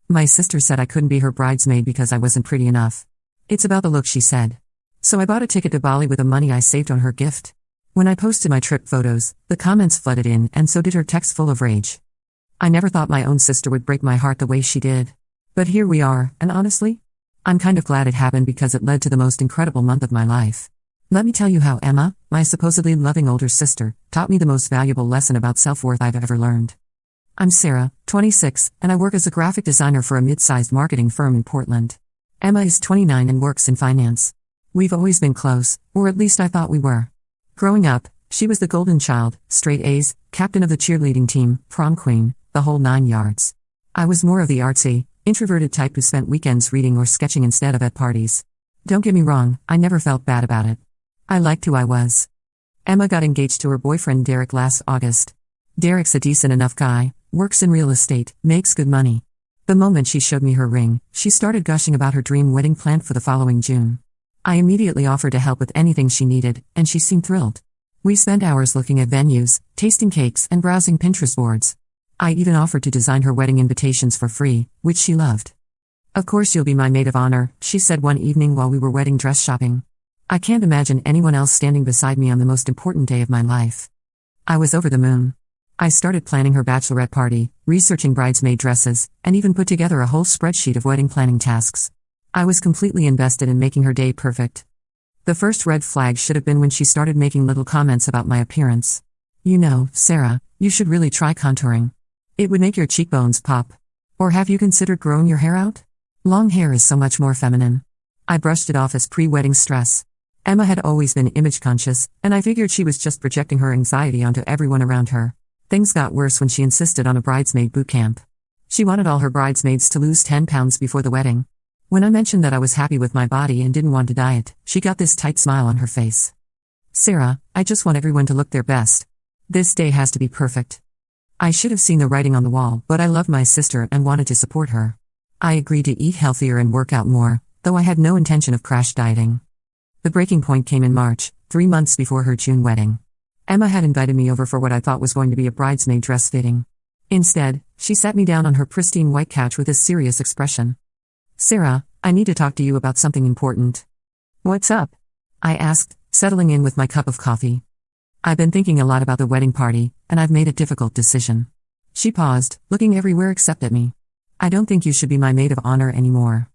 My sister said I couldn't be her bridesmaid because I wasn't pretty enough. It's about the look, she said. So I bought a ticket to Bali with the money I saved on her gift. When I posted my trip photos, the comments flooded in, and so did her text full of rage. I never thought my own sister would break my heart the way she did. But here we are, and honestly, I'm kind of glad it happened because it led to the most incredible month of my life. Let me tell you how Emma, my supposedly loving older sister, taught me the most valuable lesson about self-worth I've ever learned. I'm Sarah, 26, and I work as a graphic designer for a mid-sized marketing firm in Portland. Emma is 29 and works in finance. We've always been close, or at least I thought we were. Growing up, she was the golden child, straight A's, captain of the cheerleading team, prom queen, the whole 9 yards. I was more of the artsy, introverted type who spent weekends reading or sketching instead of at parties. Don't get me wrong, I never felt bad about it. I liked who I was. Emma got engaged to her boyfriend Derek last August. Derek's a decent enough guy, works in real estate, makes good money. The moment she showed me her ring, she started gushing about her dream wedding planned for the following June. I immediately offered to help with anything she needed, and she seemed thrilled. We spent hours looking at venues, tasting cakes, and browsing Pinterest boards. I even offered to design her wedding invitations for free, which she loved. Of course you'll be my maid of honor, she said one evening while we were wedding dress shopping. I can't imagine anyone else standing beside me on the most important day of my life. I was over the moon. I started planning her bachelorette party, researching bridesmaid dresses, and even put together a whole spreadsheet of wedding planning tasks. I was completely invested in making her day perfect. The first red flag should have been when she started making little comments about my appearance. You know, Sarah, you should really try contouring. It would make your cheekbones pop. Or have you considered growing your hair out? Long hair is so much more feminine. I brushed it off as pre-wedding stress. Emma had always been image conscious, and I figured she was just projecting her anxiety onto everyone around her. Things got worse when she insisted on a bridesmaid boot camp. She wanted all her bridesmaids to lose 10 pounds before the wedding. When I mentioned that I was happy with my body and didn't want to diet, she got this tight smile on her face. Sarah, I just want everyone to look their best. This day has to be perfect. I should have seen the writing on the wall, but I loved my sister and wanted to support her. I agreed to eat healthier and work out more, though I had no intention of crash dieting. The breaking point came in March, 3 months before her June wedding. Emma had invited me over for what I thought was going to be a bridesmaid dress fitting. Instead, she sat me down on her pristine white couch with a serious expression. Sarah, I need to talk to you about something important. What's up? I asked, settling in with my cup of coffee. I've been thinking a lot about the wedding party, and I've made a difficult decision. She paused, looking everywhere except at me. I don't think you should be my maid of honor anymore.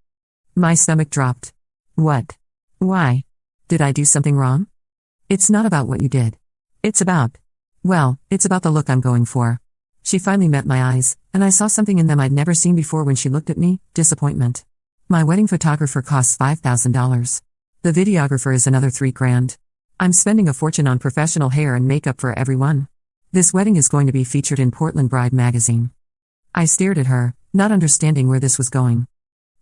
My stomach dropped. What? Why? Did I do something wrong? It's not about what you did. It's about the look I'm going for. She finally met my eyes, and I saw something in them I'd never seen before when she looked at me, disappointment. My wedding photographer costs $5,000. The videographer is another $3,000. I'm spending a fortune on professional hair and makeup for everyone. This wedding is going to be featured in Portland Bride magazine. I stared at her, not understanding where this was going.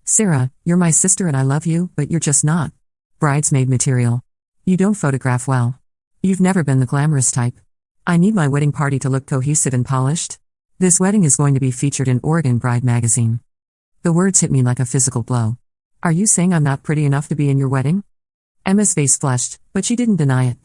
Sarah, you're my sister and I love you, but you're just not bridesmaid material. You don't photograph well. You've never been the glamorous type. I need my wedding party to look cohesive and polished. This wedding is going to be featured in Oregon Bride magazine. The words hit me like a physical blow. Are you saying I'm not pretty enough to be in your wedding? Emma's face flushed, but she didn't deny it.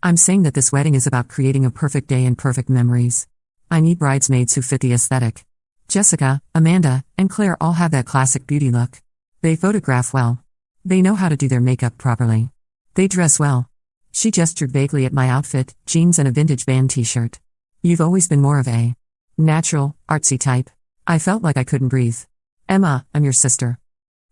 I'm saying that this wedding is about creating a perfect day and perfect memories. I need bridesmaids who fit the aesthetic. Jessica, Amanda, and Claire all have that classic beauty look. They photograph well. They know how to do their makeup properly. They dress well. She gestured vaguely at my outfit, jeans and a vintage band t-shirt. You've always been more of a natural, artsy type. I felt like I couldn't breathe. Emma, I'm your sister.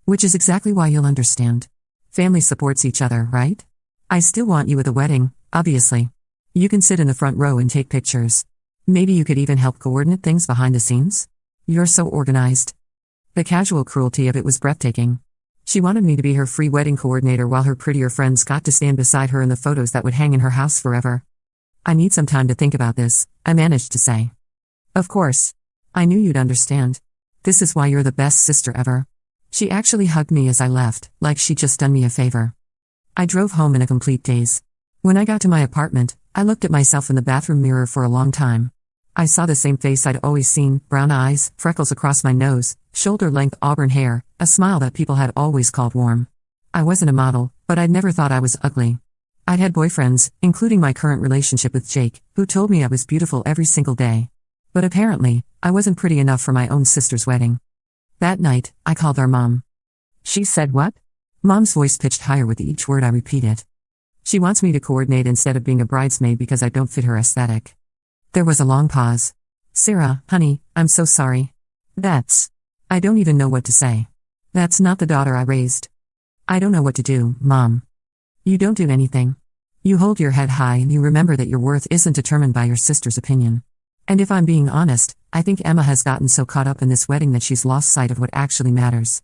Which is exactly why you'll understand. Family supports each other, right? I still want you at the wedding, obviously. You can sit in the front row and take pictures. Maybe you could even help coordinate things behind the scenes? You're so organized. The casual cruelty of it was breathtaking. She wanted me to be her free wedding coordinator while her prettier friends got to stand beside her in the photos that would hang in her house forever. I need some time to think about this, I managed to say. Of course. I knew you'd understand. This is why you're the best sister ever. She actually hugged me as I left, like she'd just done me a favor. I drove home in a complete daze. When I got to my apartment, I looked at myself in the bathroom mirror for a long time. I saw the same face I'd always seen, brown eyes, freckles across my nose, shoulder-length auburn hair, a smile that people had always called warm. I wasn't a model, but I'd never thought I was ugly. I'd had boyfriends, including my current relationship with Jake, who told me I was beautiful every single day. But apparently, I wasn't pretty enough for my own sister's wedding. That night, I called our mom. She said what? Mom's voice pitched higher with each word I repeated. She wants me to coordinate instead of being a bridesmaid because I don't fit her aesthetic. There was a long pause. Sarah, honey, I'm so sorry. I don't even know what to say. That's not the daughter I raised. I don't know what to do, Mom. You don't do anything. You hold your head high and you remember that your worth isn't determined by your sister's opinion. And if I'm being honest, I think Emma has gotten so caught up in this wedding that she's lost sight of what actually matters.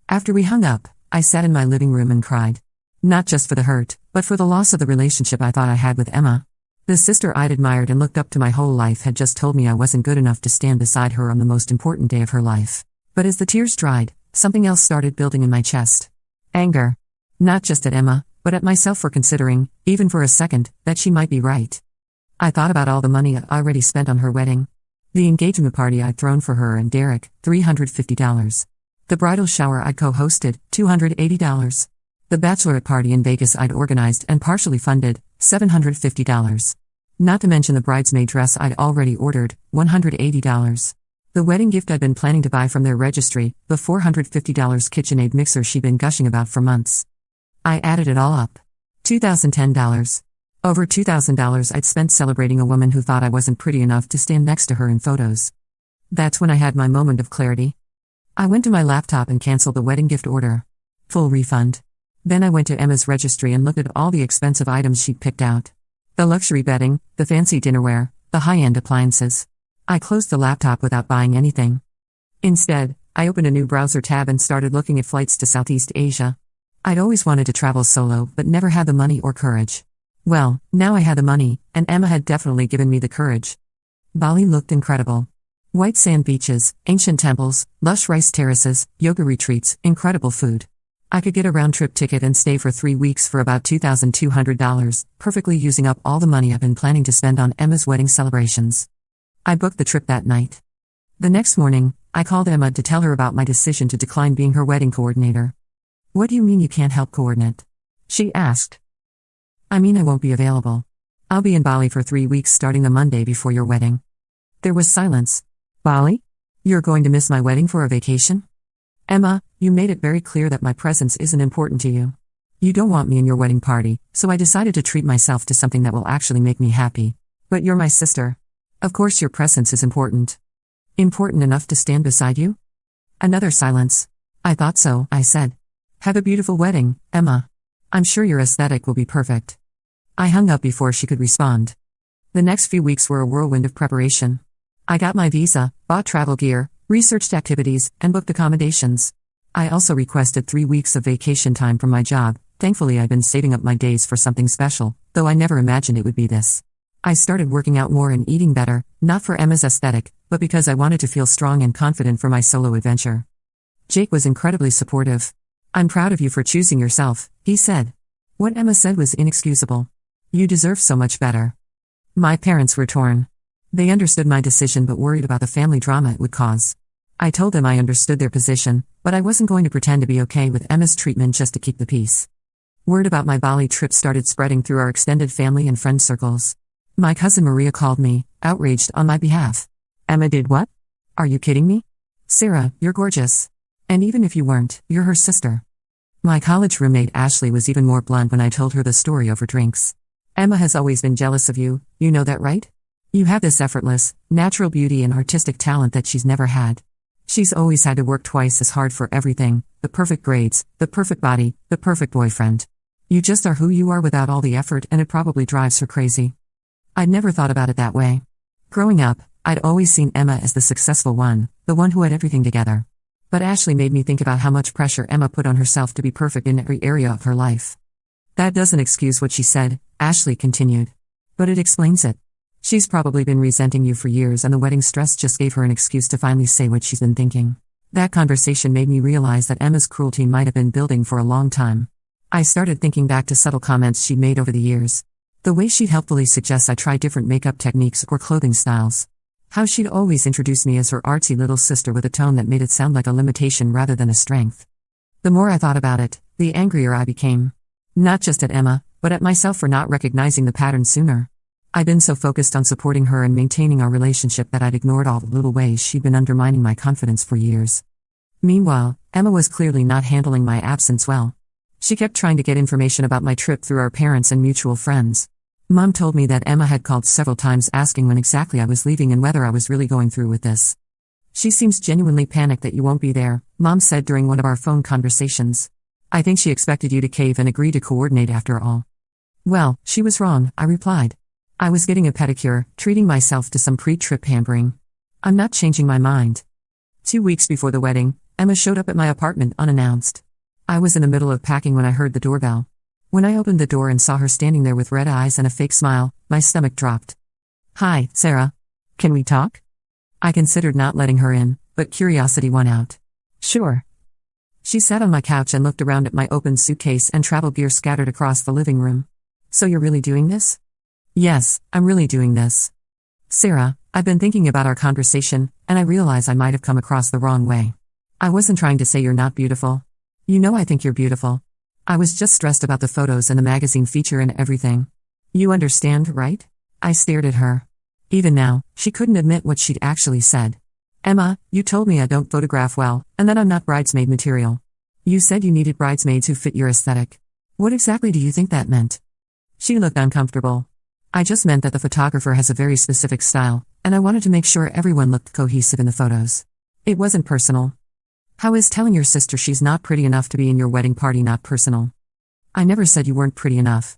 After we hung up, I sat in my living room and cried. Not just for the hurt, but for the loss of the relationship I thought I had with Emma. The sister I'd admired and looked up to my whole life had just told me I wasn't good enough to stand beside her on the most important day of her life. But as the tears dried, something else started building in my chest. Anger. Not just at Emma, but at myself for considering, even for a second, that she might be right. I thought about all the money I'd already spent on her wedding. The engagement party I'd thrown for her and Derek, $350. The bridal shower I'd co-hosted, $280. The bachelorette party in Vegas I'd organized and partially funded, $750. Not to mention the bridesmaid dress I'd already ordered, $180. The wedding gift I'd been planning to buy from their registry, the $450 KitchenAid mixer she'd been gushing about for months. I added it all up. $2,010. Over $2,000 I'd spent celebrating a woman who thought I wasn't pretty enough to stand next to her in photos. That's when I had my moment of clarity. I went to my laptop and canceled the wedding gift order. Full refund. Then I went to Emma's registry and looked at all the expensive items she'd picked out. The luxury bedding, the fancy dinnerware, the high-end appliances. I closed the laptop without buying anything. Instead, I opened a new browser tab and started looking at flights to Southeast Asia. I'd always wanted to travel solo but never had the money or courage. Well, now I had the money, and Emma had definitely given me the courage. Bali looked incredible. White sand beaches, ancient temples, lush rice terraces, yoga retreats, incredible food. I could get a round-trip ticket and stay for 3 weeks for about $2,200, perfectly using up all the money I've been planning to spend on Emma's wedding celebrations. I booked the trip that night. The next morning, I called Emma to tell her about my decision to decline being her wedding coordinator. "What do you mean you can't help coordinate?" she asked. "I mean I won't be available. I'll be in Bali for 3 weeks starting the Monday before your wedding." There was silence. "Bali? You're going to miss my wedding for a vacation?" "Emma, you made it very clear that my presence isn't important to you. You don't want me in your wedding party, so I decided to treat myself to something that will actually make me happy. But you're my sister. Of course your presence is important. Important enough to stand beside you?" Another silence. "I thought so," I said. "Have a beautiful wedding, Emma. I'm sure your aesthetic will be perfect." I hung up before she could respond. The next few weeks were a whirlwind of preparation. I got my visa, bought travel gear, researched activities, and booked accommodations. I also requested 3 weeks of vacation time from my job. Thankfully I'd been saving up my days for something special, though I never imagined it would be this. I started working out more and eating better, not for Emma's aesthetic, but because I wanted to feel strong and confident for my solo adventure. Jake was incredibly supportive. "I'm proud of you for choosing yourself," he said. What Emma said was inexcusable. "You deserve so much better." My parents were torn. They understood my decision but worried about the family drama it would cause. I told them I understood their position, but I wasn't going to pretend to be okay with Emma's treatment just to keep the peace. Word about my Bali trip started spreading through our extended family and friend circles. My cousin Maria called me, outraged on my behalf. "Emma did what? Are you kidding me? Sarah, you're gorgeous. And even if you weren't, you're her sister." My college roommate Ashley was even more blunt when I told her the story over drinks. "Emma has always been jealous of you, you know that, right? You have this effortless, natural beauty and artistic talent that she's never had. She's always had to work twice as hard for everything, the perfect grades, the perfect body, the perfect boyfriend. You just are who you are without all the effort and it probably drives her crazy." I'd never thought about it that way. Growing up, I'd always seen Emma as the successful one, the one who had everything together. But Ashley made me think about how much pressure Emma put on herself to be perfect in every area of her life. "That doesn't excuse what she said," Ashley continued. "But it explains it. She's probably been resenting you for years and the wedding stress just gave her an excuse to finally say what she's been thinking." That conversation made me realize that Emma's cruelty might have been building for a long time. I started thinking back to subtle comments she'd made over the years. The way she'd helpfully suggest I try different makeup techniques or clothing styles. How she'd always introduce me as her artsy little sister with a tone that made it sound like a limitation rather than a strength. The more I thought about it, the angrier I became. Not just at Emma, but at myself for not recognizing the pattern sooner. I'd been so focused on supporting her and maintaining our relationship that I'd ignored all the little ways she'd been undermining my confidence for years. Meanwhile, Emma was clearly not handling my absence well. She kept trying to get information about my trip through our parents and mutual friends. Mom told me that Emma had called several times asking when exactly I was leaving and whether I was really going through with this. She seems genuinely panicked that you won't be there, Mom said during one of our phone conversations. I think she expected you to cave and agree to coordinate after all. Well, she was wrong, I replied. I was getting a pedicure, treating myself to some pre-trip pampering. I'm not changing my mind. 2 weeks before the wedding, Emma showed up at my apartment unannounced. I was in the middle of packing when I heard the doorbell. When I opened the door and saw her standing there with red eyes and a fake smile, my stomach dropped. Hi, Sarah. Can we talk? I considered not letting her in, but curiosity won out. Sure. She sat on my couch and looked around at my open suitcase and travel gear scattered across the living room. So you're really doing this? Yes, I'm really doing this. Sarah, I've been thinking about our conversation, and I realize I might have come across the wrong way. I wasn't trying to say you're not beautiful. You know I think you're beautiful. I was just stressed about the photos and the magazine feature and everything. You understand, right? I stared at her. Even now, she couldn't admit what she'd actually said. Emma, you told me I don't photograph well, and that I'm not bridesmaid material. You said you needed bridesmaids who fit your aesthetic. What exactly do you think that meant? She looked uncomfortable. I just meant that the photographer has a very specific style, and I wanted to make sure everyone looked cohesive in the photos. It wasn't personal. How is telling your sister she's not pretty enough to be in your wedding party not personal? I never said you weren't pretty enough.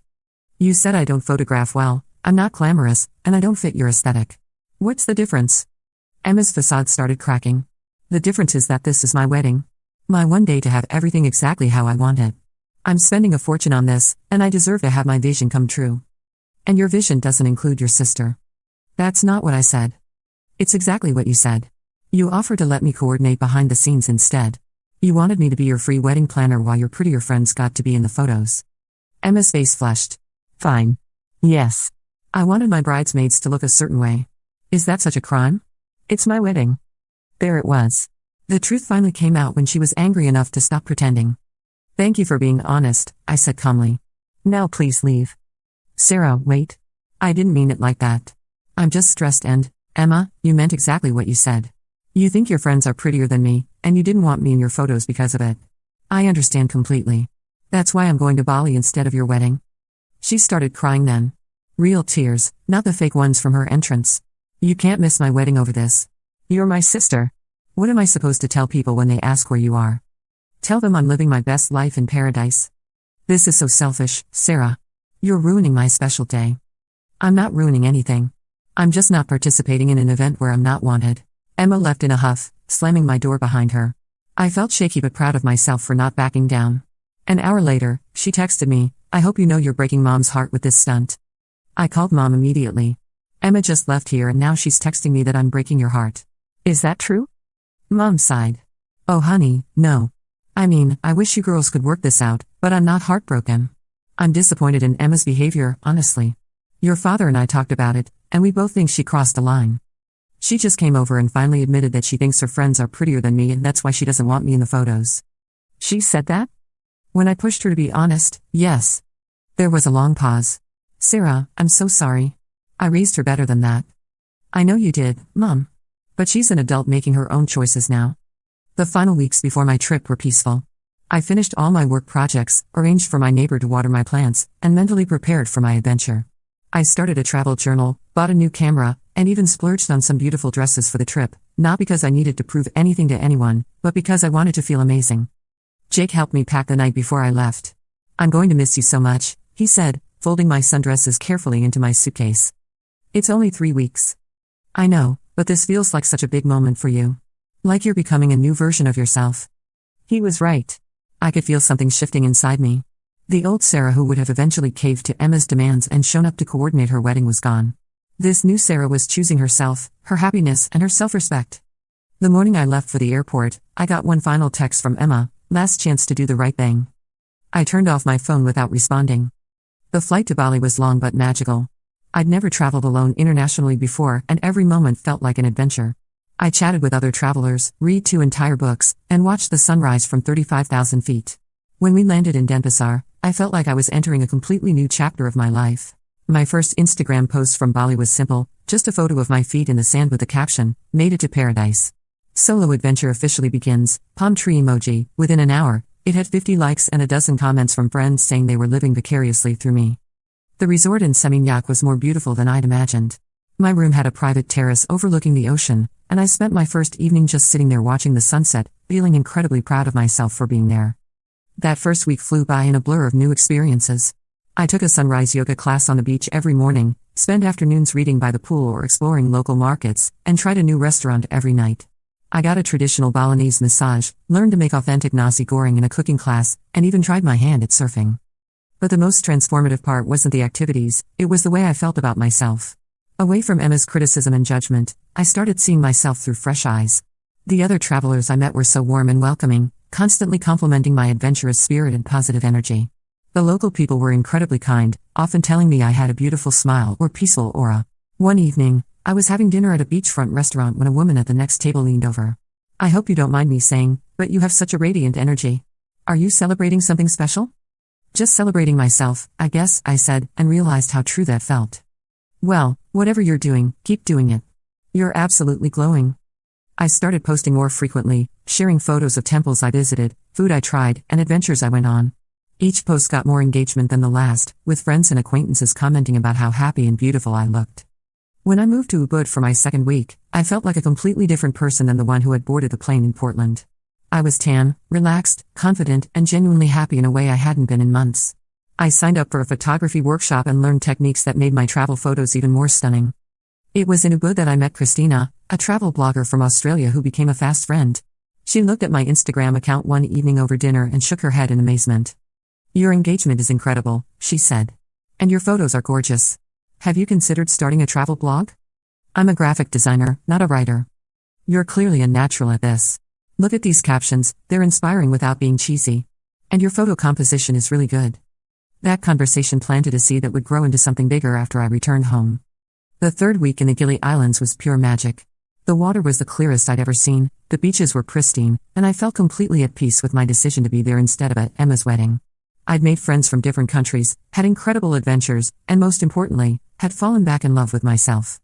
You said I don't photograph well, I'm not glamorous, and I don't fit your aesthetic. What's the difference? Emma's facade started cracking. The difference is that this is my wedding. My one day to have everything exactly how I want it. I'm spending a fortune on this, and I deserve to have my vision come true. And your vision doesn't include your sister. That's not what I said. It's exactly what you said. You offered to let me coordinate behind the scenes instead. You wanted me to be your free wedding planner while your prettier friends got to be in the photos. Emma's face flushed. Fine. Yes. I wanted my bridesmaids to look a certain way. Is that such a crime? It's my wedding. There it was. The truth finally came out when she was angry enough to stop pretending. Thank you for being honest, I said calmly. Now please leave. Sarah, wait. I didn't mean it like that. I'm just stressed and, Emma, you meant exactly what you said. You think your friends are prettier than me, and you didn't want me in your photos because of it. I understand completely. That's why I'm going to Bali instead of your wedding. She started crying then. Real tears, not the fake ones from her entrance. You can't miss my wedding over this. You're my sister. What am I supposed to tell people when they ask where you are? Tell them I'm living my best life in paradise. This is so selfish, Sarah. You're ruining my special day. I'm not ruining anything. I'm just not participating in an event where I'm not wanted. Emma left in a huff, slamming my door behind her. I felt shaky but proud of myself for not backing down. An hour later, she texted me, I hope you know you're breaking Mom's heart with this stunt. I called Mom immediately. Emma just left here and now she's texting me that I'm breaking your heart. Is that true? Mom sighed. Oh honey, no. I mean, I wish you girls could work this out, but I'm not heartbroken. I'm disappointed in Emma's behavior, honestly. Your father and I talked about it, and we both think she crossed a line. She just came over and finally admitted that she thinks her friends are prettier than me and that's why she doesn't want me in the photos. She said that? When I pushed her to be honest, yes. There was a long pause. Sarah, I'm so sorry. I raised her better than that. I know you did, Mom. But she's an adult making her own choices now. The final weeks before my trip were peaceful. I finished all my work projects, arranged for my neighbor to water my plants, and mentally prepared for my adventure. I started a travel journal, bought a new camera, and even splurged on some beautiful dresses for the trip, not because I needed to prove anything to anyone, but because I wanted to feel amazing. Jake helped me pack the night before I left. I'm going to miss you so much, he said, folding my sundresses carefully into my suitcase. It's only 3 weeks. I know, but this feels like such a big moment for you. Like you're becoming a new version of yourself. He was right. I could feel something shifting inside me. The old Sarah who would have eventually caved to Emma's demands and shown up to coordinate her wedding was gone. This new Sarah was choosing herself, her happiness, and her self-respect. The morning I left for the airport, I got one final text from Emma, last chance to do the right thing. I turned off my phone without responding. The flight to Bali was long but magical. I'd never traveled alone internationally before, and every moment felt like an adventure. I chatted with other travelers, read 2 entire books, and watched the sunrise from 35,000 feet. When we landed in Denpasar, I felt like I was entering a completely new chapter of my life. My first Instagram post from Bali was simple, just a photo of my feet in the sand with the caption, "Made it to paradise." Solo adventure officially begins, palm tree emoji. Within an hour, it had 50 likes and a dozen comments from friends saying they were living vicariously through me. The resort in Seminyak was more beautiful than I'd imagined. My room had a private terrace overlooking the ocean, and I spent my first evening just sitting there watching the sunset, feeling incredibly proud of myself for being there. That first week flew by in a blur of new experiences. I took a sunrise yoga class on the beach every morning, spent afternoons reading by the pool or exploring local markets, and tried a new restaurant every night. I got a traditional Balinese massage, learned to make authentic nasi goreng in a cooking class, and even tried my hand at surfing. But the most transformative part wasn't the activities, it was the way I felt about myself. Away from Emma's criticism and judgment, I started seeing myself through fresh eyes. The other travelers I met were so warm and welcoming, constantly complimenting my adventurous spirit and positive energy. The local people were incredibly kind, often telling me I had a beautiful smile or peaceful aura. One evening, I was having dinner at a beachfront restaurant when a woman at the next table leaned over. "I hope you don't mind me saying, but you have such a radiant energy. Are you celebrating something special?" "Just celebrating myself, I guess," I said, and realized how true that felt. "Well, whatever you're doing, keep doing it. You're absolutely glowing." I started posting more frequently, sharing photos of temples I visited, food I tried, and adventures I went on. Each post got more engagement than the last, with friends and acquaintances commenting about how happy and beautiful I looked. When I moved to Ubud for my second week, I felt like a completely different person than the one who had boarded the plane in Portland. I was tan, relaxed, confident, and genuinely happy in a way I hadn't been in months. I signed up for a photography workshop and learned techniques that made my travel photos even more stunning. It was in Ubud that I met Christina, a travel blogger from Australia who became a fast friend. She looked at my Instagram account one evening over dinner and shook her head in amazement. "Your engagement is incredible," she said. "And your photos are gorgeous. Have you considered starting a travel blog?" "I'm a graphic designer, not a writer." "You're clearly a natural at this. Look at these captions, they're inspiring without being cheesy. And your photo composition is really good." That conversation planted a seed that would grow into something bigger after I returned home. The third week in the Gili Islands was pure magic. The water was the clearest I'd ever seen, the beaches were pristine, and I felt completely at peace with my decision to be there instead of at Emma's wedding. I'd made friends from different countries, had incredible adventures, and most importantly, had fallen back in love with myself.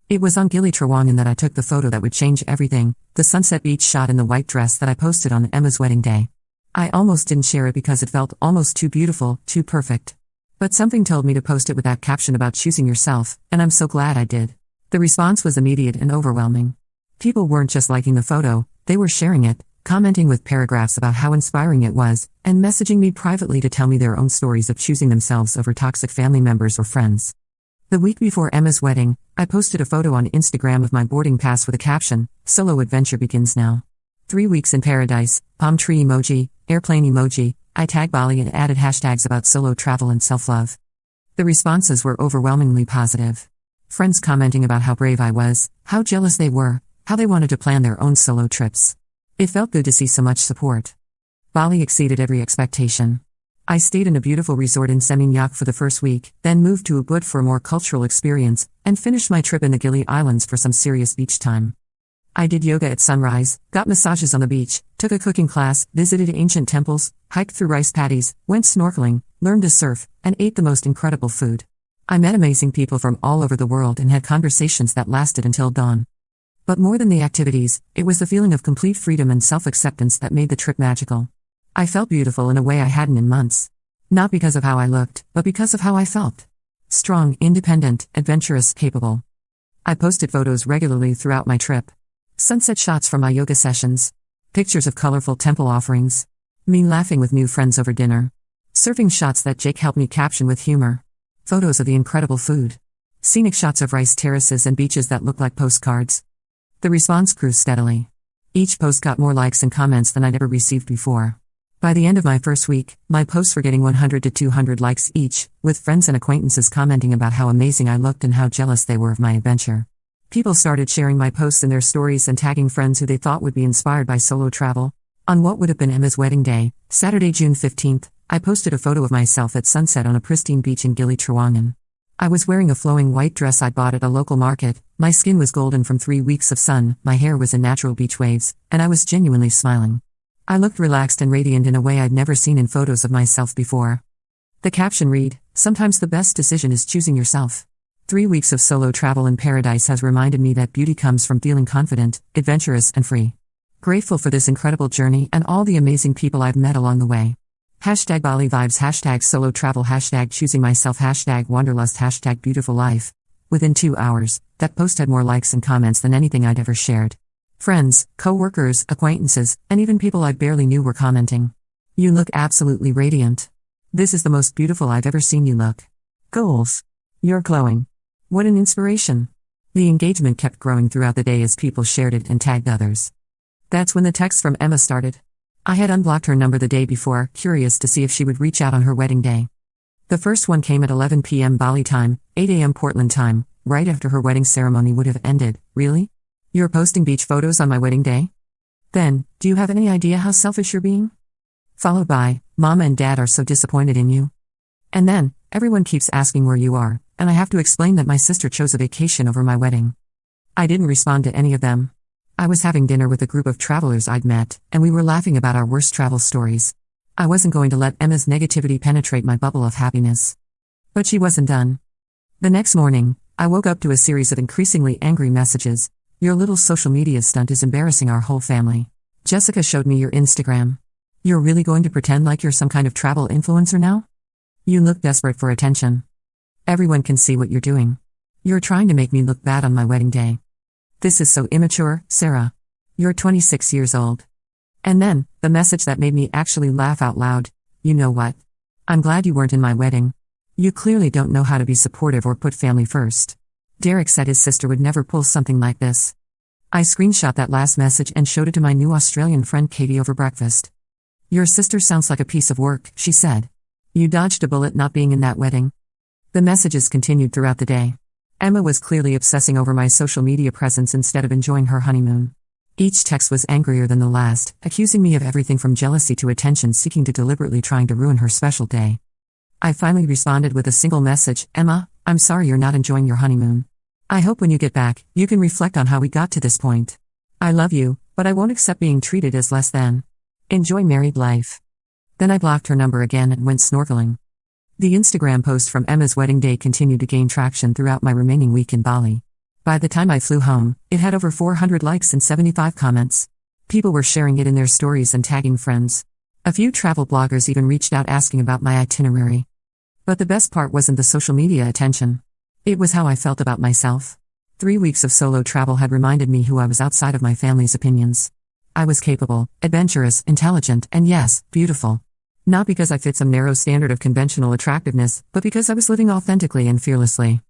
It was on Gili Trawangan that I took the photo that would change everything, the sunset beach shot in the white dress that I posted on Emma's wedding day. I almost didn't share it because it felt almost too beautiful, too perfect. But something told me to post it with that caption about choosing yourself, and I'm so glad I did. The response was immediate and overwhelming. People weren't just liking the photo, they were sharing it, commenting with paragraphs about how inspiring it was, and messaging me privately to tell me their own stories of choosing themselves over toxic family members or friends. The week before Emma's wedding, I posted a photo on Instagram of my boarding pass with a caption, "Solo adventure begins now." 3 weeks in paradise, palm tree emoji, airplane emoji, I tagged Bali and added hashtags about solo travel and self-love. The responses were overwhelmingly positive. Friends commenting about how brave I was, how jealous they were, how they wanted to plan their own solo trips. It felt good to see so much support. Bali exceeded every expectation. I stayed in a beautiful resort in Seminyak for the first week, then moved to Ubud for a more cultural experience, and finished my trip in the Gili Islands for some serious beach time. I did yoga at sunrise, got massages on the beach, took a cooking class, visited ancient temples, hiked through rice paddies, went snorkeling, learned to surf, and ate the most incredible food. I met amazing people from all over the world and had conversations that lasted until dawn. But more than the activities, it was the feeling of complete freedom and self-acceptance that made the trip magical. I felt beautiful in a way I hadn't in months. Not because of how I looked, but because of how I felt. Strong, independent, adventurous, capable. I posted photos regularly throughout my trip. Sunset shots from my yoga sessions. Pictures of colorful temple offerings. Me laughing with new friends over dinner. Surfing shots that Jake helped me caption with humor. Photos of the incredible food. Scenic shots of rice terraces and beaches that looked like postcards. The response grew steadily. Each post got more likes and comments than I'd ever received before. By the end of my first week, my posts were getting 100 to 200 likes each, with friends and acquaintances commenting about how amazing I looked and how jealous they were of my adventure. People started sharing my posts in their stories and tagging friends who they thought would be inspired by solo travel. On what would have been Emma's wedding day, Saturday, June 15th, I posted a photo of myself at sunset on a pristine beach in Gili Trawangan. I was wearing a flowing white dress I'd bought at a local market, my skin was golden from 3 weeks of sun, my hair was in natural beach waves, and I was genuinely smiling. I looked relaxed and radiant in a way I'd never seen in photos of myself before. The caption read, "Sometimes the best decision is choosing yourself." 3 weeks of solo travel in paradise has reminded me that beauty comes from feeling confident, adventurous, and free. Grateful for this incredible journey and all the amazing people I've met along the way. Hashtag Bali vibes, hashtag solo travel, hashtag choosing myself, hashtag wanderlust, hashtag beautiful life. Within 2 hours, that post had more likes and comments than anything I'd ever shared. Friends, co-workers, acquaintances, and even people I barely knew were commenting. You look absolutely radiant. This is the most beautiful I've ever seen you look. Goals. You're glowing. What an inspiration. The engagement kept growing throughout the day as people shared it and tagged others. That's when the texts from Emma started. I had unblocked her number the day before, curious to see if she would reach out on her wedding day. The first one came at 11 p.m. Bali time, 8 a.m. Portland time, right after her wedding ceremony would have ended. Really? You're posting beach photos on my wedding day? Then, do you have any idea how selfish you're being? Followed by, Mama and Dad are so disappointed in you. And then, everyone keeps asking where you are, and I have to explain that my sister chose a vacation over my wedding. I didn't respond to any of them. I was having dinner with a group of travelers I'd met, and we were laughing about our worst travel stories. I wasn't going to let Emma's negativity penetrate my bubble of happiness. But she wasn't done. The next morning, I woke up to a series of increasingly angry messages. Your little social media stunt is embarrassing our whole family. Jessica showed me your Instagram. You're really going to pretend like you're some kind of travel influencer now? You look desperate for attention. Everyone can see what you're doing. You're trying to make me look bad on my wedding day. This is so immature, Sarah. You're 26 years old. And then, the message that made me actually laugh out loud. You know what? I'm glad you weren't in my wedding. You clearly don't know how to be supportive or put family first. Derek said his sister would never pull something like this. I screenshot that last message and showed it to my new Australian friend Katie over breakfast. Your sister sounds like a piece of work, she said. You dodged a bullet not being in that wedding. The messages continued throughout the day. Emma was clearly obsessing over my social media presence instead of enjoying her honeymoon. Each text was angrier than the last, accusing me of everything from jealousy to attention-seeking to deliberately trying to ruin her special day. I finally responded with a single message, Emma, I'm sorry you're not enjoying your honeymoon. I hope when you get back, you can reflect on how we got to this point. I love you, but I won't accept being treated as less than. Enjoy married life. Then I blocked her number again and went snorkeling. The Instagram post from Emma's wedding day continued to gain traction throughout my remaining week in Bali. By the time I flew home, it had over 400 likes and 75 comments. People were sharing it in their stories and tagging friends. A few travel bloggers even reached out asking about my itinerary. But the best part wasn't the social media attention. It was how I felt about myself. 3 weeks of solo travel had reminded me who I was outside of my family's opinions. I was capable, adventurous, intelligent, and yes, beautiful. Not because I fit some narrow standard of conventional attractiveness, but because I was living authentically and fearlessly.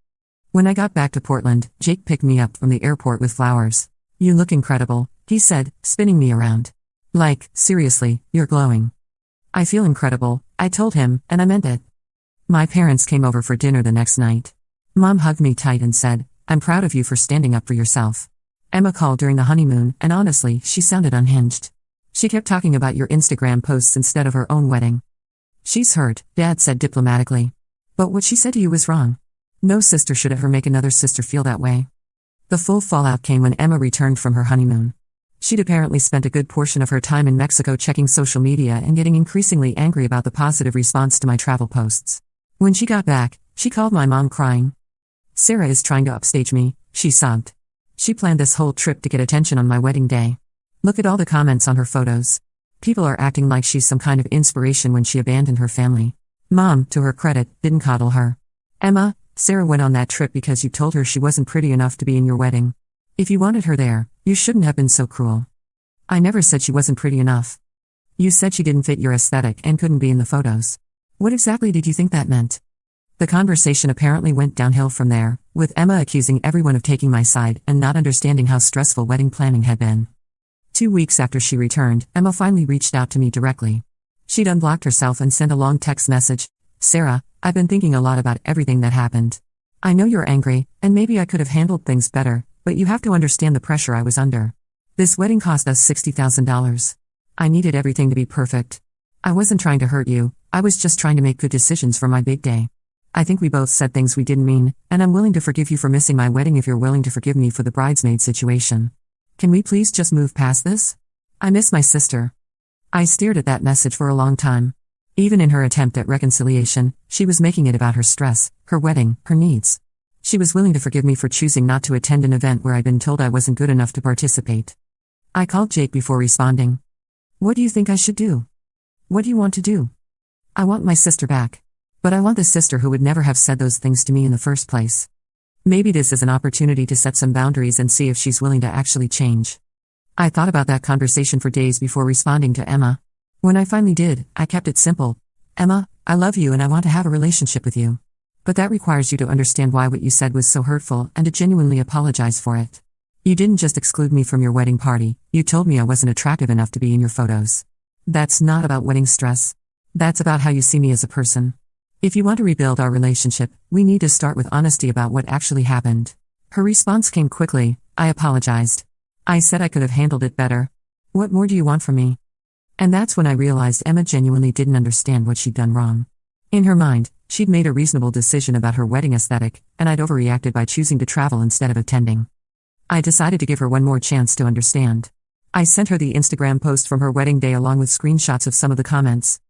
When I got back to Portland, Jake picked me up from the airport with flowers. You look incredible, he said, spinning me around. Like, seriously, you're glowing. I feel incredible, I told him, and I meant it. My parents came over for dinner the next night. Mom hugged me tight and said, I'm proud of you for standing up for yourself. Emma called during the honeymoon, and honestly, she sounded unhinged. She kept talking about your Instagram posts instead of her own wedding. She's hurt, Dad said diplomatically. But what she said to you was wrong. No sister should ever make another sister feel that way. The full fallout came when Emma returned from her honeymoon. She'd apparently spent a good portion of her time in Mexico checking social media and getting increasingly angry about the positive response to my travel posts. When she got back, she called my mom crying. Sarah is trying to upstage me, she sobbed. She planned this whole trip to get attention on my wedding day. Look at all the comments on her photos. People are acting like she's some kind of inspiration when she abandoned her family. Mom, to her credit, didn't coddle her. Emma, Sarah went on that trip because you told her she wasn't pretty enough to be in your wedding. If you wanted her there, you shouldn't have been so cruel. I never said she wasn't pretty enough. You said she didn't fit your aesthetic and couldn't be in the photos. What exactly did you think that meant? The conversation apparently went downhill from there, with Emma accusing everyone of taking my side and not understanding how stressful wedding planning had been. 2 weeks after she returned, Emma finally reached out to me directly. She'd unblocked herself and sent a long text message. Sarah, I've been thinking a lot about everything that happened. I know you're angry, and maybe I could have handled things better, but you have to understand the pressure I was under. This wedding cost us $60,000. I needed everything to be perfect. I wasn't trying to hurt you, I was just trying to make good decisions for my big day. I think we both said things we didn't mean, and I'm willing to forgive you for missing my wedding if you're willing to forgive me for the bridesmaid situation. Can we please just move past this? I miss my sister. I stared at that message for a long time. Even in her attempt at reconciliation, she was making it about her stress, her wedding, her needs. She was willing to forgive me for choosing not to attend an event where I'd been told I wasn't good enough to participate. I called Jake before responding. What do you think I should do? What do you want to do? I want my sister back. But I want the sister who would never have said those things to me in the first place. Maybe this is an opportunity to set some boundaries and see if she's willing to actually change. I thought about that conversation for days before responding to Emma. When I finally did, I kept it simple. Emma, I love you and I want to have a relationship with you. But that requires you to understand why what you said was so hurtful and to genuinely apologize for it. You didn't just exclude me from your wedding party, you told me I wasn't attractive enough to be in your photos. That's not about wedding stress. That's about how you see me as a person. If you want to rebuild our relationship, we need to start with honesty about what actually happened. Her response came quickly. I apologized. I said I could have handled it better. What more do you want from me? And that's when I realized Emma genuinely didn't understand what she'd done wrong. In her mind, she'd made a reasonable decision about her wedding aesthetic, and I'd overreacted by choosing to travel instead of attending. I decided to give her one more chance to understand. I sent her the Instagram post from her wedding day along with screenshots of some of the comments.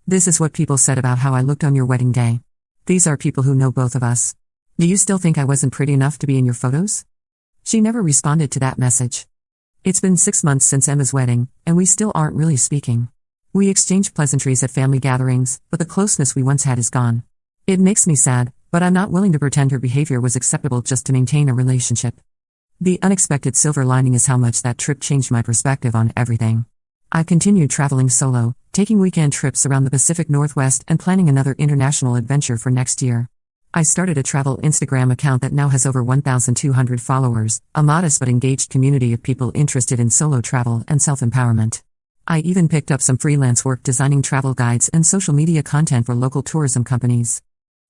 This is what people said about how I looked on your wedding day. These are people who know both of us. Do you still think I wasn't pretty enough to be in your photos? She never responded to that message. It's been 6 months since Emma's wedding, and we still aren't really speaking. We exchange pleasantries at family gatherings, but the closeness we once had is gone. It makes me sad, but I'm not willing to pretend her behavior was acceptable just to maintain a relationship. The unexpected silver lining is how much that trip changed my perspective on everything. I continued traveling solo, taking weekend trips around the Pacific Northwest and planning another international adventure for next year. I started a travel Instagram account that now has over 1,200 followers, a modest but engaged community of people interested in solo travel and self-empowerment. I even picked up some freelance work designing travel guides and social media content for local tourism companies.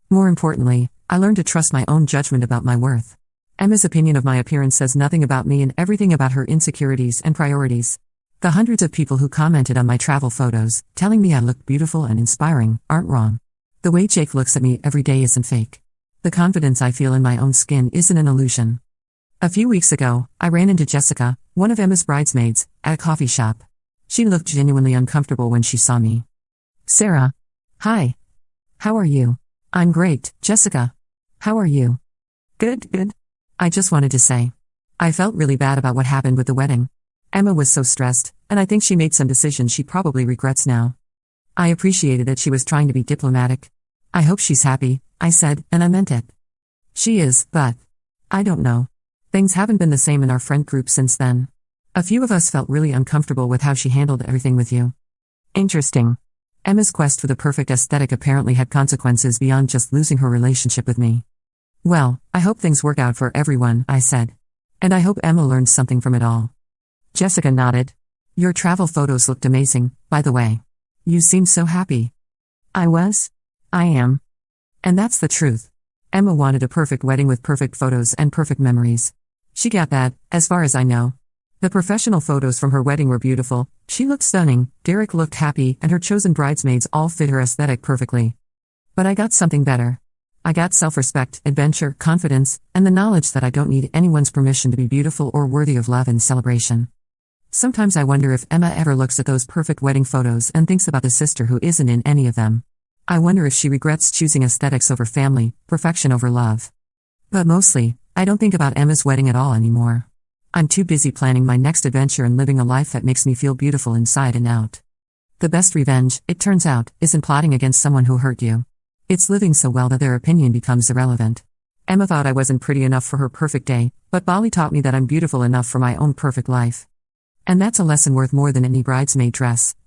More importantly, I learned to trust my own judgment about my worth. Emma's opinion of my appearance says nothing about me and everything about her insecurities and priorities. The hundreds of people who commented on my travel photos, telling me I looked beautiful and inspiring, aren't wrong. The way Jake looks at me every day isn't fake. The confidence I feel in my own skin isn't an illusion. A few weeks ago, I ran into Jessica, one of Emma's bridesmaids, at a coffee shop. She looked genuinely uncomfortable when she saw me. Sarah. Hi. How are you? I'm great, Jessica. How are you? Good. I just wanted to say. I felt really bad about what happened with the wedding. Emma was so stressed, and I think she made some decisions she probably regrets now. I appreciated that she was trying to be diplomatic. I hope she's happy, I said, and I meant it. She is, but I don't know. Things haven't been the same in our friend group since then. A few of us felt really uncomfortable with how she handled everything with you. Interesting. Emma's quest for the perfect aesthetic apparently had consequences beyond just losing her relationship with me. Well, I hope things work out for everyone, I said. And I hope Emma learns something from it all. Jessica nodded. Your travel photos looked amazing, by the way. You seemed so happy. I was? I am. And that's the truth. Emma wanted a perfect wedding with perfect photos and perfect memories. She got that, as far as I know. The professional photos from her wedding were beautiful, she looked stunning, Derek looked happy, and her chosen bridesmaids all fit her aesthetic perfectly. But I got something better. I got self-respect, adventure, confidence, and the knowledge that I don't need anyone's permission to be beautiful or worthy of love and celebration. Sometimes I wonder if Emma ever looks at those perfect wedding photos and thinks about the sister who isn't in any of them. I wonder if she regrets choosing aesthetics over family, perfection over love. But mostly, I don't think about Emma's wedding at all anymore. I'm too busy planning my next adventure and living a life that makes me feel beautiful inside and out. The best revenge, it turns out, isn't plotting against someone who hurt you. It's living so well that their opinion becomes irrelevant. Emma thought I wasn't pretty enough for her perfect day, but Bali taught me that I'm beautiful enough for my own perfect life. And that's a lesson worth more than any bridesmaid dress,